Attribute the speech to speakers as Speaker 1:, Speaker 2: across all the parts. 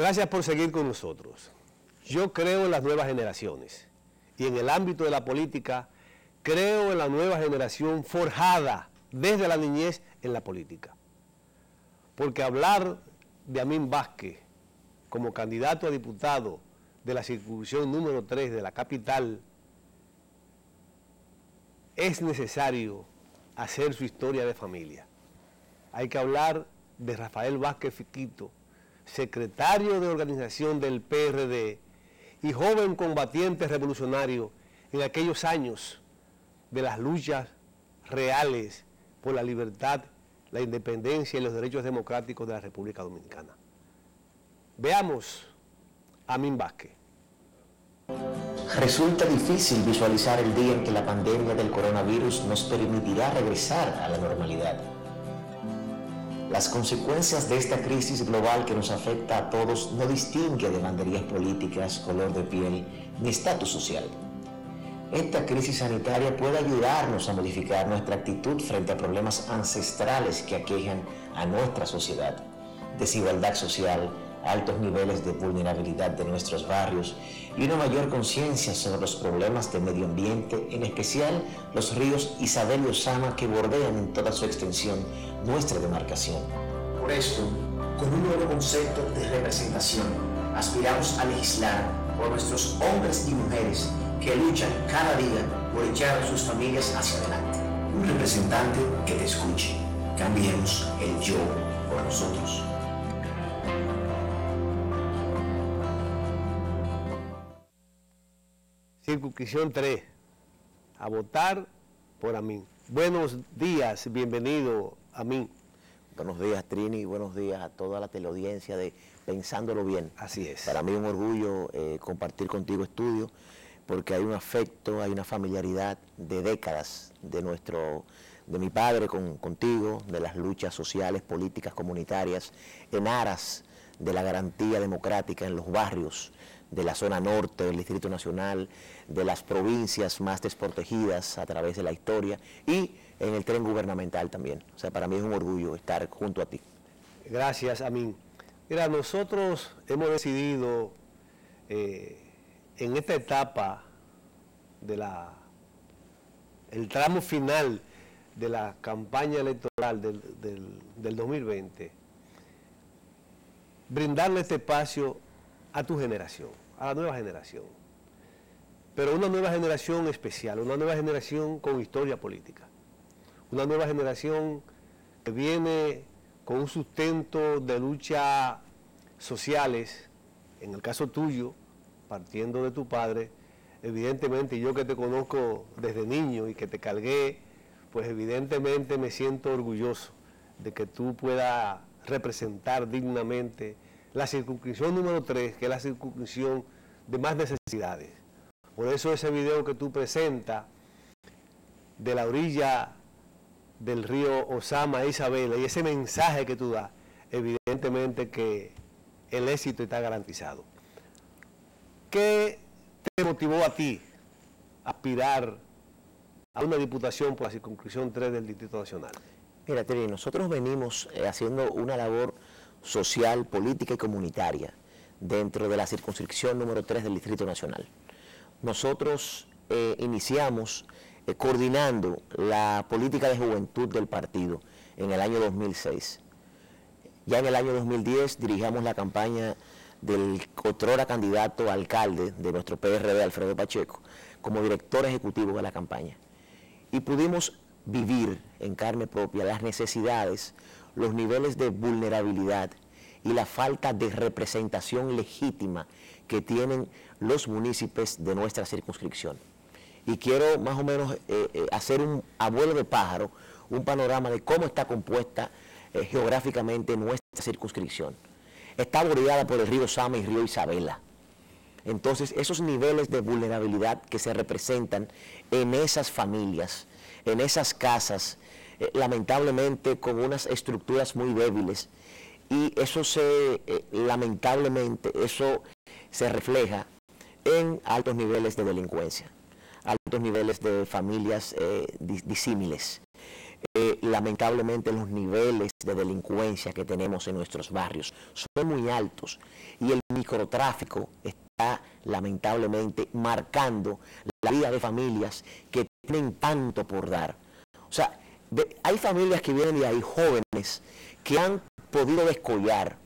Speaker 1: Gracias por seguir con nosotros. Yo creo en las nuevas generaciones y en el ámbito de la política creo en la nueva generación forjada desde la niñez en la política. Porque hablar de Amín Vázquez como candidato a diputado de la circunscripción número 3 de la capital, es necesario hacer su historia de familia. Hay que hablar de Rafael Vázquez Fiquito, secretario de organización del PRD y joven combatiente revolucionario en aquellos años de las luchas reales por la libertad, la independencia y los derechos democráticos de la República Dominicana. Veamos a Amín Vázquez.
Speaker 2: Resulta difícil visualizar el día en que la pandemia del coronavirus nos permitirá regresar a la normalidad. Las consecuencias de esta crisis global que nos afecta a todos no distingue de banderías políticas, color de piel ni estatus social. Esta crisis sanitaria puede ayudarnos a modificar nuestra actitud frente a problemas ancestrales que aquejan a nuestra sociedad: desigualdad social, altos niveles de vulnerabilidad de nuestros barrios y una mayor conciencia sobre los problemas de medio ambiente, en especial los ríos Isabel y Osama que bordean en toda su extensión nuestra demarcación. Por esto, con un nuevo concepto de representación, aspiramos a legislar por nuestros hombres y mujeres que luchan cada día por echar a sus familias hacia adelante. Un representante que te escuche. Cambiemos el yo por nosotros.
Speaker 1: Circunscripción 3, a votar por Amín. Buenos días, bienvenido Amín.
Speaker 2: Buenos días, Trini, y buenos días a toda la teleaudiencia de Pensándolo Bien.
Speaker 1: Así es.
Speaker 2: Para mí es un orgullo compartir contigo estudio, porque hay un afecto, hay una familiaridad de décadas de mi padre contigo, de las luchas sociales, políticas, comunitarias, en aras de la garantía democrática en los barrios de la zona norte del Distrito Nacional, de las provincias más desprotegidas a través de la historia y en el tren gubernamental también. O sea, para mí es un orgullo estar junto a ti.
Speaker 1: Gracias, Amín. Mira, nosotros hemos decidido en esta etapa de el tramo final de la campaña electoral del 2020, brindarle este espacio a tu generación, a la nueva generación, pero una nueva generación especial, una nueva generación con historia política, una nueva generación que viene con un sustento de luchas sociales, en el caso tuyo, partiendo de tu padre. Evidentemente, yo que te conozco desde niño y que te cargué, pues evidentemente me siento orgulloso de que tú puedas representar dignamente la circunscripción número 3, que es la circunscripción de más necesidades. Por eso ese video que tú presentas de la orilla del río Osama e Isabela y ese mensaje que tú das, evidentemente que el éxito está garantizado. ¿Qué te motivó a ti a aspirar a una diputación por la circunscripción 3 del Distrito Nacional?
Speaker 2: Mira, Trini, nosotros venimos haciendo una labor social, política y comunitaria dentro de la circunscripción número 3 del Distrito Nacional. Nosotros iniciamos coordinando la política de juventud del partido en el año 2006. Ya en el año 2010 dirigimos la campaña del otrora candidato a alcalde de nuestro PRD, Alfredo Pacheco, como director ejecutivo de la campaña. Y pudimos vivir en carne propia las necesidades, los niveles de vulnerabilidad y la falta de representación legítima que tienen los municipios de nuestra circunscripción. Y quiero más o menos hacer un abuelo de pájaro, un panorama de cómo está compuesta geográficamente nuestra circunscripción. Está bordeada por el río Osama y el río Isabela. Entonces, esos niveles de vulnerabilidad que se representan en esas familias, en esas casas, lamentablemente con unas estructuras muy débiles, y eso lamentablemente, eso se refleja en altos niveles de delincuencia, altos niveles de familias disímiles. lamentablemente los niveles de delincuencia que tenemos en nuestros barrios son muy altos y el microtráfico está lamentablemente marcando la vida de familias que tienen tanto por dar. O sea, hay familias que vienen de ahí, jóvenes, que han podido descollar,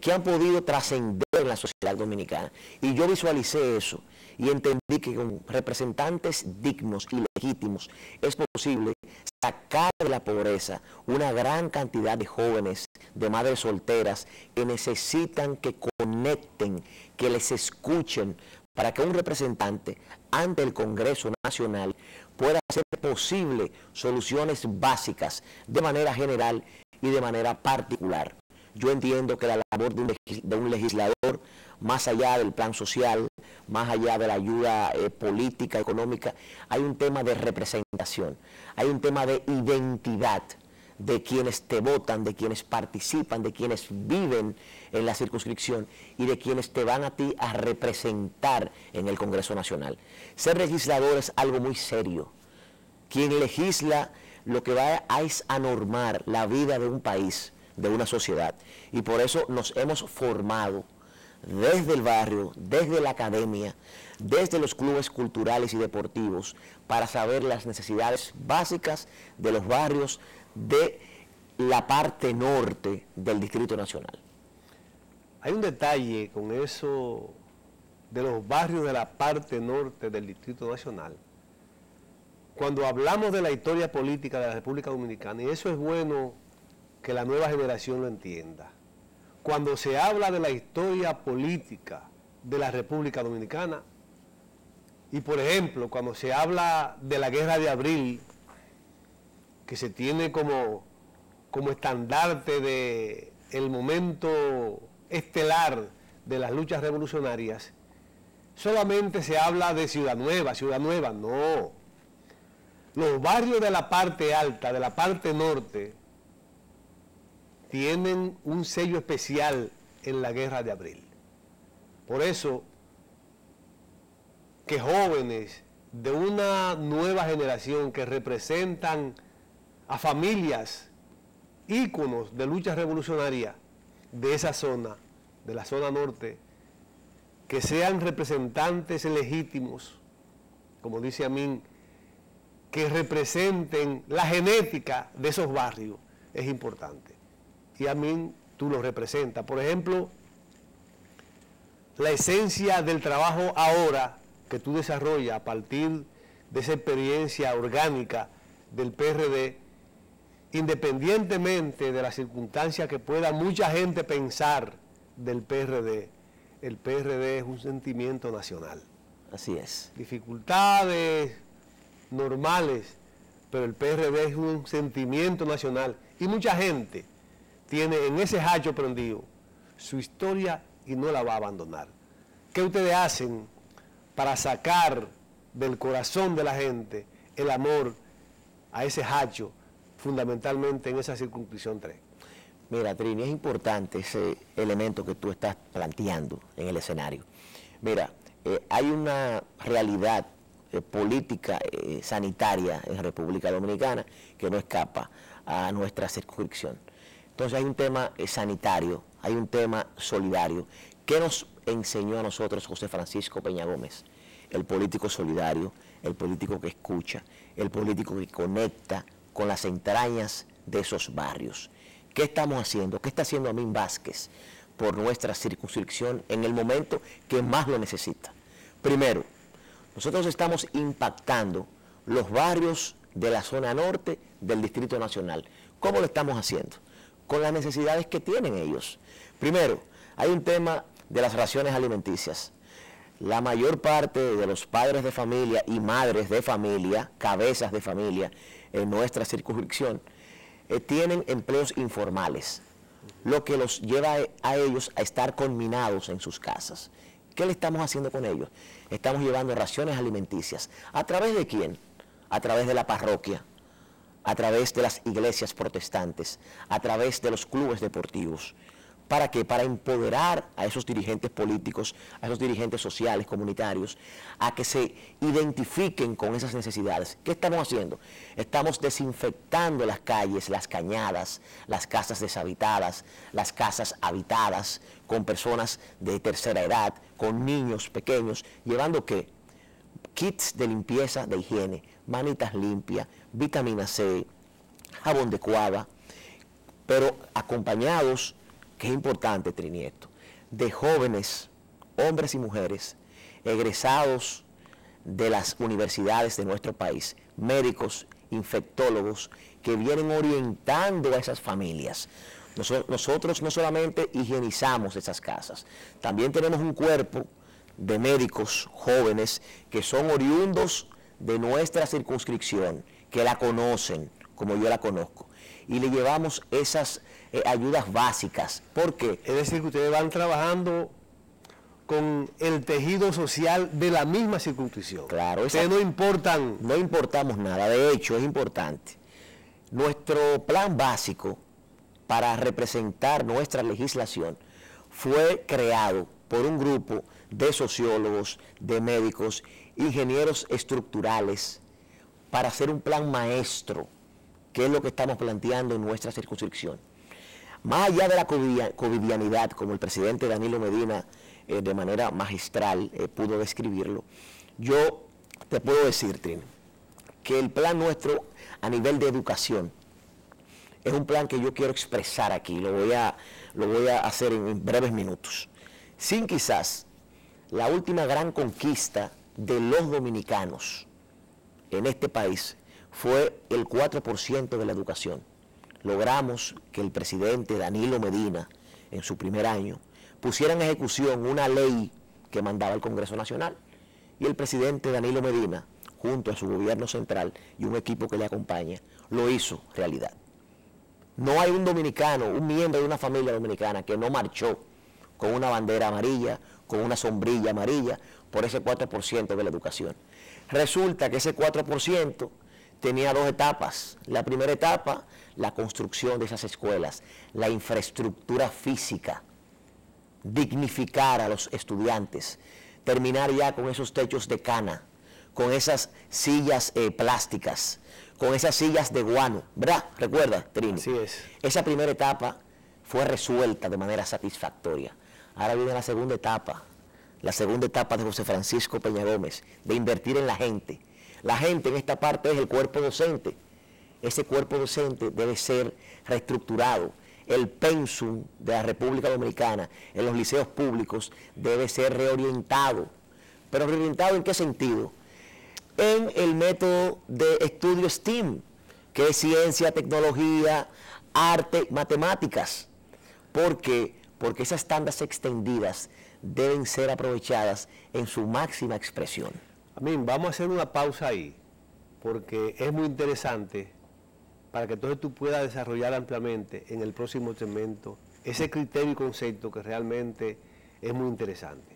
Speaker 2: que han podido trascender en la sociedad dominicana. Y yo visualicé eso y entendí que con representantes dignos y legítimos es posible sacar de la pobreza una gran cantidad de jóvenes, de madres solteras, que necesitan que conecten, que les escuchen, para que un representante ante el Congreso Nacional pueda hacer posible soluciones básicas de manera general y de manera particular. Yo entiendo que la labor de un legislador, más allá del plan social, más allá de la ayuda política, económica, hay un tema de representación, hay un tema de identidad de quienes te votan, de quienes participan, de quienes viven en la circunscripción y de quienes te van a ti a representar en el Congreso Nacional. Ser legislador es algo muy serio. Quien legisla lo que va es a normar la vida de un país, de una sociedad. Y por eso nos hemos formado desde el barrio, desde la academia, desde los clubes culturales y deportivos, para saber las necesidades básicas de los barrios de la parte norte del Distrito Nacional.
Speaker 1: Hay un detalle con eso de los barrios de la parte norte del Distrito Nacional. Cuando hablamos de la historia política de la República Dominicana, y eso es bueno que la nueva generación lo entienda, cuando se habla de la historia política de la República Dominicana, y por ejemplo, cuando se habla de la Guerra de Abril, que se tiene como estandarte de el momento estelar de las luchas revolucionarias, solamente se habla de Ciudad Nueva, no. Los barrios de la parte alta, de la parte norte, tienen un sello especial en la Guerra de Abril. Por eso, que jóvenes de una nueva generación que representan a familias, íconos de lucha revolucionaria de esa zona, de la zona norte, que sean representantes legítimos, como dice Amin, que representen la genética de esos barrios, es importante. Y Amin, tú lo representas. Por ejemplo, la esencia del trabajo ahora que tú desarrollas a partir de esa experiencia orgánica del PRD, independientemente de las circunstancias que pueda mucha gente pensar del PRD, el PRD es un sentimiento nacional.
Speaker 2: Así es.
Speaker 1: Dificultades normales, pero el PRD es un sentimiento nacional y mucha gente tiene en ese hacho prendido su historia y no la va a abandonar. ¿Qué ustedes hacen para sacar del corazón de la gente el amor a ese hacho, fundamentalmente en esa circunscripción 3?
Speaker 2: Mira, Trini, es importante ese elemento que tú estás planteando en el escenario. Mira, hay una realidad política sanitaria en República Dominicana que no escapa a nuestra circunscripción. Entonces hay un tema sanitario, hay un tema solidario. ¿Qué nos enseñó a nosotros José Francisco Peña Gómez? El político solidario, el político que escucha, el político que conecta con las entrañas de esos barrios. ¿Qué estamos haciendo? ¿Qué está haciendo Amin Vázquez por nuestra circunscripción en el momento que más lo necesita? Primero, nosotros estamos impactando los barrios de la zona norte del Distrito Nacional. ¿Cómo lo estamos haciendo? Con las necesidades que tienen ellos. Primero, hay un tema de las raciones alimenticias. La mayor parte de los padres de familia y madres de familia, cabezas de familia en nuestra circunscripción, tienen empleos informales, lo que los lleva a ellos a estar conminados en sus casas. ¿Qué le estamos haciendo con ellos? Estamos llevando raciones alimenticias. ¿A través de quién? A través de la parroquia, a través de las iglesias protestantes, a través de los clubes deportivos, ¿Para qué? Para empoderar a esos dirigentes políticos, a esos dirigentes sociales, comunitarios, a que se identifiquen con esas necesidades. ¿Qué estamos haciendo? Estamos desinfectando las calles, las cañadas, las casas deshabitadas, las casas habitadas, con personas de tercera edad, con niños pequeños, llevando ¿qué? Kits de limpieza, de higiene, manitas limpias, vitamina C, jabón de cuava, pero acompañados, que es importante, Trinieto, de jóvenes, hombres y mujeres, egresados de las universidades de nuestro país, médicos, infectólogos, que vienen orientando a esas familias. Nosotros no solamente higienizamos esas casas, también tenemos un cuerpo de médicos jóvenes que son oriundos de nuestra circunscripción, que la conocen como yo la conozco, y le llevamos esas ayudas básicas. ¿Por qué?
Speaker 1: Es decir, que ustedes van trabajando con el tejido social de la misma circunscripción.
Speaker 2: Claro.
Speaker 1: Ustedes no importan.
Speaker 2: No importamos nada, de hecho es importante. Nuestro plan básico para representar nuestra legislación fue creado por un grupo de sociólogos, de médicos, ingenieros estructurales, para hacer un plan maestro, que es lo que estamos planteando en nuestra circunscripción. Más allá de la covidianidad, como el presidente Danilo Medina de manera magistral pudo describirlo, yo te puedo decir, Trin, que el plan nuestro a nivel de educación es un plan que yo quiero expresar aquí, lo voy a hacer en breves minutos. Sin quizás la última gran conquista de los dominicanos en este país fue el 4% de la educación. Logramos que el presidente Danilo Medina, en su primer año, pusiera en ejecución una ley que mandaba el Congreso Nacional. Y el presidente Danilo Medina, junto a su gobierno central y un equipo que le acompaña, lo hizo realidad. No hay un dominicano, un miembro de una familia dominicana que no marchó con una bandera amarilla, con una sombrilla amarilla, por ese 4% de la educación. Resulta que ese 4% tenía dos etapas. La primera etapa, la construcción de esas escuelas, la infraestructura física, dignificar a los estudiantes, terminar ya con esos techos de cana, con esas sillas plásticas, con esas sillas de guano, ¿verdad? ¿Recuerda, Trini?
Speaker 1: Así es.
Speaker 2: Esa primera etapa fue resuelta de manera satisfactoria. Ahora viene la segunda etapa de José Francisco Peña Gómez, de invertir en la gente. La gente en esta parte es el cuerpo docente. Ese cuerpo docente debe ser reestructurado. El pensum de la República Dominicana en los liceos públicos debe ser reorientado. ¿Pero reorientado en qué sentido? En el método de estudio STEAM, que es ciencia, tecnología, arte, matemáticas. ¿Por qué? Porque esas tandas extendidas deben ser aprovechadas en su máxima expresión.
Speaker 1: Amén, vamos a hacer una pausa ahí, porque es muy interesante para que entonces tú puedas desarrollar ampliamente en el próximo segmento ese criterio y concepto que realmente es muy interesante.